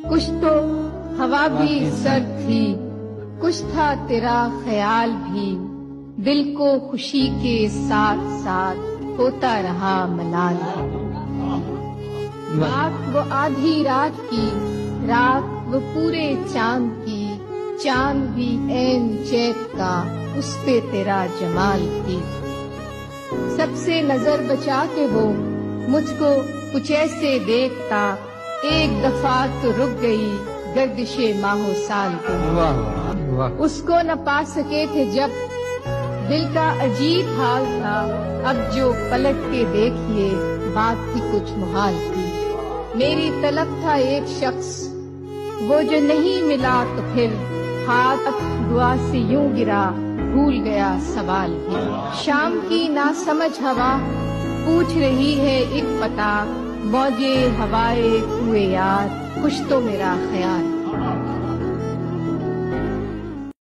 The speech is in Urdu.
کچھ تو ہوا بھی سرد تھی، کچھ تھا تیرا خیال بھی، دل کو خوشی کے ساتھ ساتھ ہوتا رہا ملال۔ رات وہ آدھی رات کی، رات وہ پورے چاند کی، چاند بھی عین چیت کا، اس پہ تیرا جمال تھی۔ سب سے نظر بچا کے وہ مجھ کو کچھ ایسے دیکھتا، ایک دفعہ تو رک گئی گردش ماہ و سال کی۔ اس کو نہ پا سکے تھے جب دل کا عجیب حال تھا، اب جو پلٹ کے دیکھیے بات ہی کچھ محال تھی۔ میری طلب تھا ایک شخص، وہ جو نہیں ملا تو پھر ہاتھ دعا سے یوں گرا، بھول گیا سوال بھی۔ شام کی ناسمجھ ہوا پوچھ رہی ہے ایک پتا، موجے ہوائے کوئے یار، کچھ تو میرا خیال۔